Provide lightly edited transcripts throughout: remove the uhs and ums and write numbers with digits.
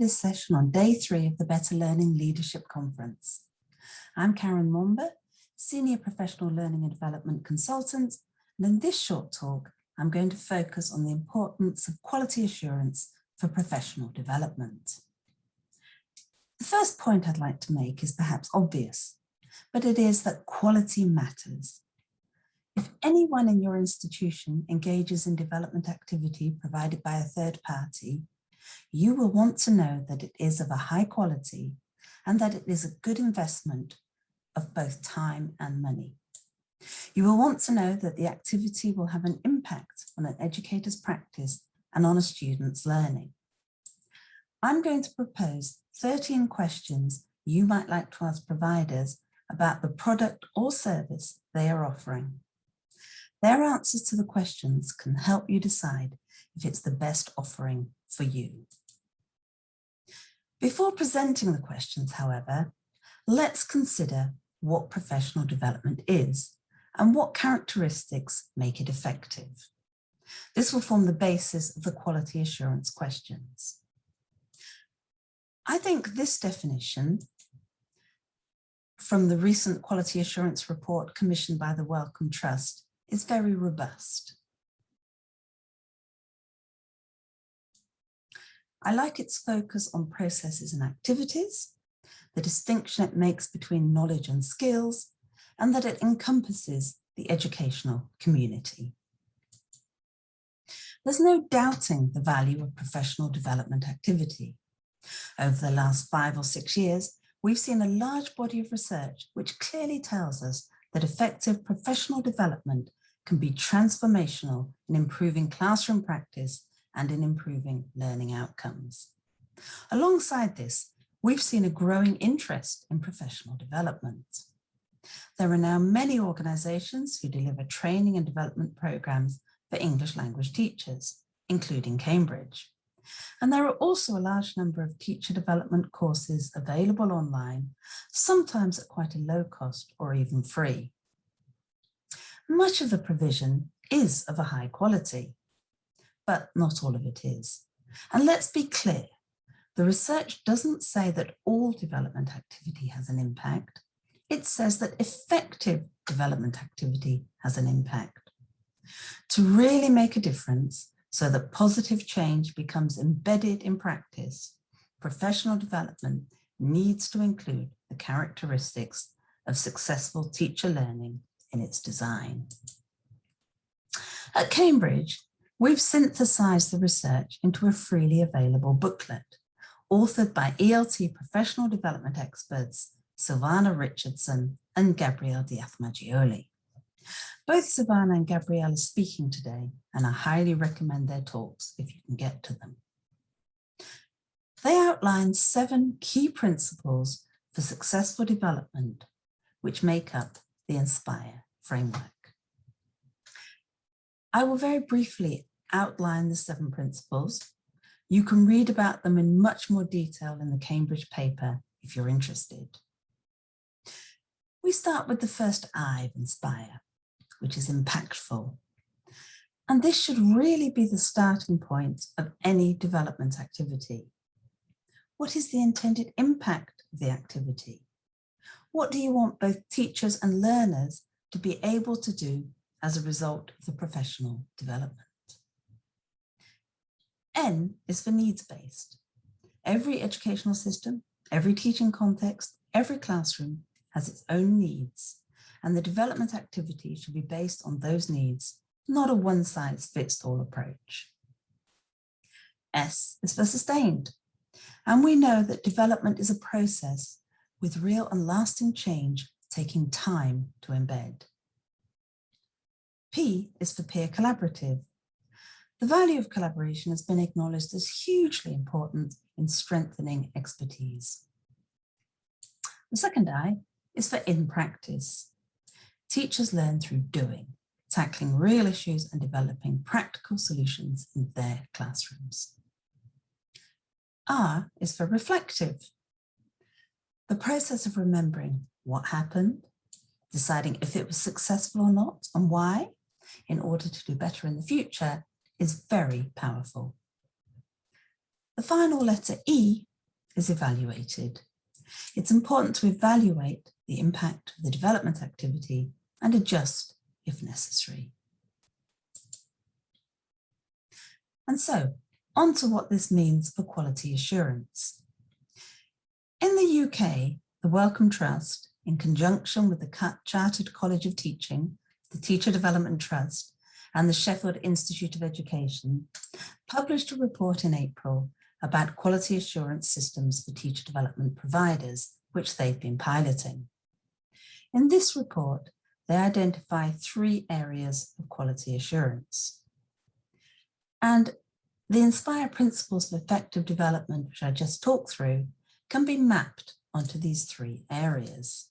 this session on day 3 of the Better Learning Leadership Conference. I'm Karen Momber, Senior Professional Learning and Development Consultant, and in this short talk, I'm going to focus on the importance of quality assurance for professional development. The first point I'd like to make is perhaps obvious, but it is that quality matters. If anyone in your institution engages in development activity provided by a third party, you will want to know that it is of a high quality and that it is a good investment of both time and money. You will want to know that the activity will have an impact on an educator's practice and on a student's learning. I'm going to propose 13 questions you might like to ask providers about the product or service they are offering. Their answers to the questions can help you decide if it's the best offering for you. Before presenting the questions, however, let's consider what professional development is and what characteristics make it effective. This will form the basis of the quality assurance questions. I think this definition from the recent quality assurance report commissioned by the Wellcome Trust is very robust. I like its focus on processes and activities, the distinction it makes between knowledge and skills, and that it encompasses the educational community. There's no doubting the value of professional development activity. Over the last 5 or 6 years, we've seen a large body of research which clearly tells us that effective professional development can be transformational in improving classroom practice and in improving learning outcomes. Alongside this, we've seen a growing interest in professional development. There are now many organisations who deliver training and development programmes for English language teachers, including Cambridge. And there are also a large number of teacher development courses available online, sometimes at quite a low cost or even free. Much of the provision is of a high quality, but not all of it is. And let's be clear, the research doesn't say that all development activity has an impact. It says that effective development activity has an impact. To really make a difference, so that positive change becomes embedded in practice, professional development needs to include the characteristics of successful teacher learning in its design. At Cambridge, we've synthesized the research into a freely available booklet, authored by ELT professional development experts Silvana Richardson and Gabrielle Diath-Maggioli. Both Silvana and Gabrielle are speaking today, and I highly recommend their talks if you can get to them. They outline 7 key principles for successful development, which make up the INSPIRE framework. I will very briefly outline the 7 principles. You can read about them in much more detail in the Cambridge paper if you're interested. We start with the first I of INSPIRE, which is impactful. And this should really be the starting point of any development activity. What is the intended impact of the activity? What do you want both teachers and learners to be able to do as a result of the professional development? N is for needs-based. Every educational system, every teaching context, every classroom has its own needs, and the development activity should be based on those needs, not a one-size-fits-all approach. S is for sustained, and we know that development is a process with real and lasting change taking time to embed. P is for peer collaborative. The value of collaboration has been acknowledged as hugely important in strengthening expertise. The second I is for in practice. Teachers learn through doing, tackling real issues and developing practical solutions in their classrooms. R is for reflective. The process of remembering what happened, deciding if it was successful or not and why, in order to do better in the future, is very powerful. The final letter E is evaluated. It's important to evaluate the impact of the development activity and adjust if necessary. And so, on to what this means for quality assurance. In the UK, the Wellcome Trust, in conjunction with the Chartered College of Teaching, the Teacher Development Trust, and the Sheffield Institute of Education, published a report in April about quality assurance systems for teacher development providers, which they've been piloting. In this report, they identify 3 areas of quality assurance. And the INSPIRE principles of effective development, which I just talked through, can be mapped onto these 3 areas.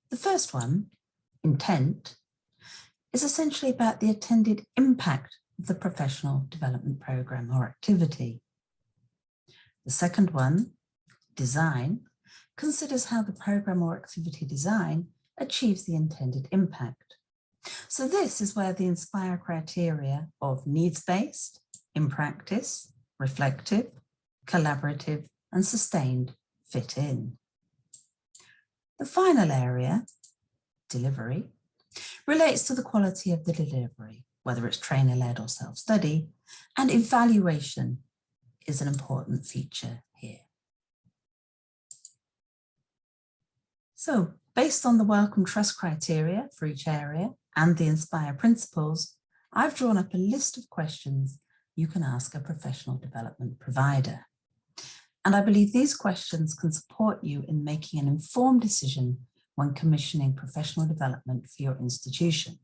The first one, intent, is essentially about the intended impact of the professional development program or activity. The second one, design, considers how the program or activity design achieves the intended impact. So this is where the INSPIRE criteria of needs-based, in practice, reflective, collaborative, and sustained fit in. The final area, delivery, relates to the quality of the delivery, whether it's trainer-led or self-study, and evaluation is an important feature here. So, based on the Wellcome Trust criteria for each area and the INSPIRE principles, I've drawn up a list of questions you can ask a professional development provider. And I believe these questions can support you in making an informed decision when commissioning professional development for your institution.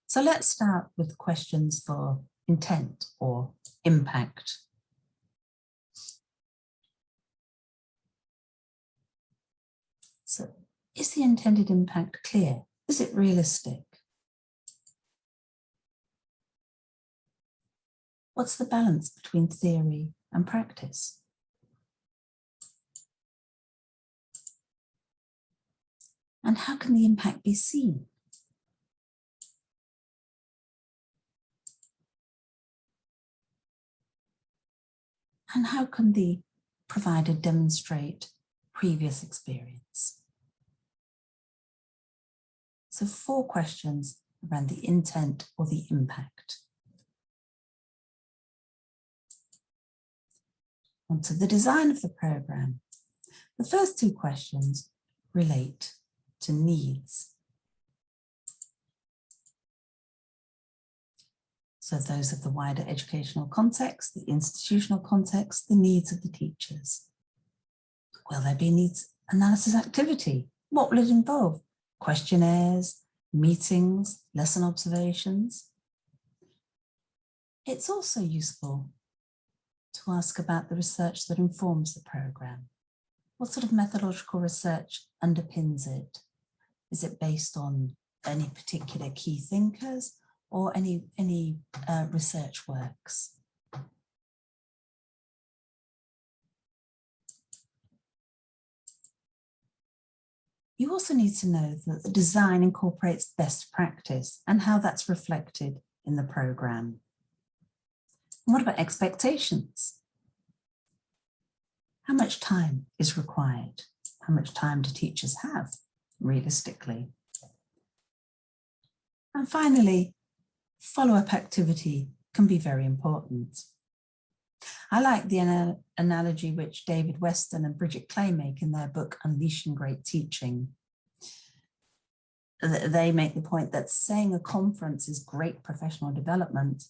So let's start with questions for intent or impact. So, is the intended impact clear? Is it realistic? What's the balance between theory and practice? And how can the impact be seen? And how can the provider demonstrate previous experience? So 4 questions around the intent or the impact. On to the design of the program. The first 2 questions relate to needs. So those of the wider educational context, the institutional context, the needs of the teachers. Will there be needs analysis activity? What will it involve? Questionnaires, meetings, lesson observations? It's also useful to ask about the research that informs the program. What sort of methodological research underpins it? Is it based on any particular key thinkers or any research works? You also need to know that the design incorporates best practice and how that's reflected in the program. And what about expectations? How much time is required? How much time do teachers have, realistically? And finally, follow-up activity can be very important. I like the analogy which David Weston and Bridget Clay make in their book, Unleashing Great Teaching. They make the point that saying a conference is great professional development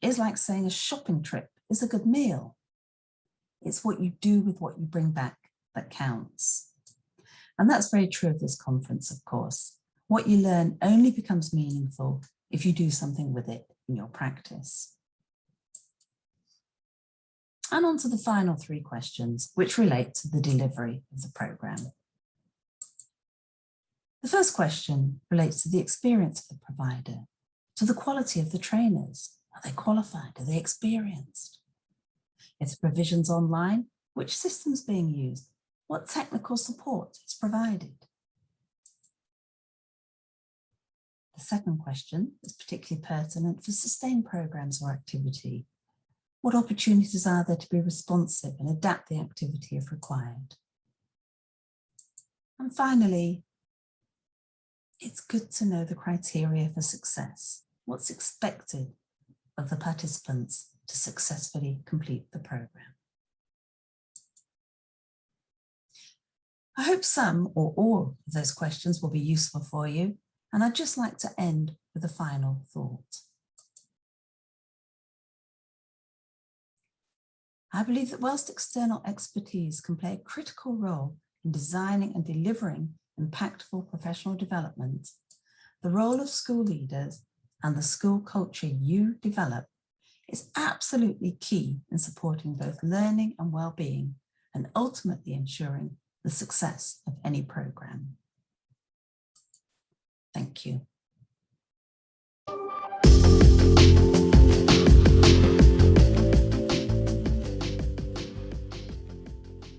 is like saying a shopping trip is a good meal. It's what you do with what you bring back that counts. And that's very true of this conference, of course. What you learn only becomes meaningful if you do something with it in your practice. And on to the final 3 questions, which relate to the delivery of the program. The first question relates to the experience of the provider, to the quality of the trainers. Are they qualified? Are they experienced? If the provision's online, which system's being used? What technical support is provided? The second question is particularly pertinent for sustained programs or activity. What opportunities are there to be responsive and adapt the activity if required? And finally, it's good to know the criteria for success. What's expected of the participants to successfully complete the program? I hope some or all of those questions will be useful for you, and I'd just like to end with a final thought. I believe that whilst external expertise can play a critical role in designing and delivering impactful professional development, the role of school leaders and the school culture you develop is absolutely key in supporting both learning and well-being, and ultimately ensuring the success of any program. Thank you.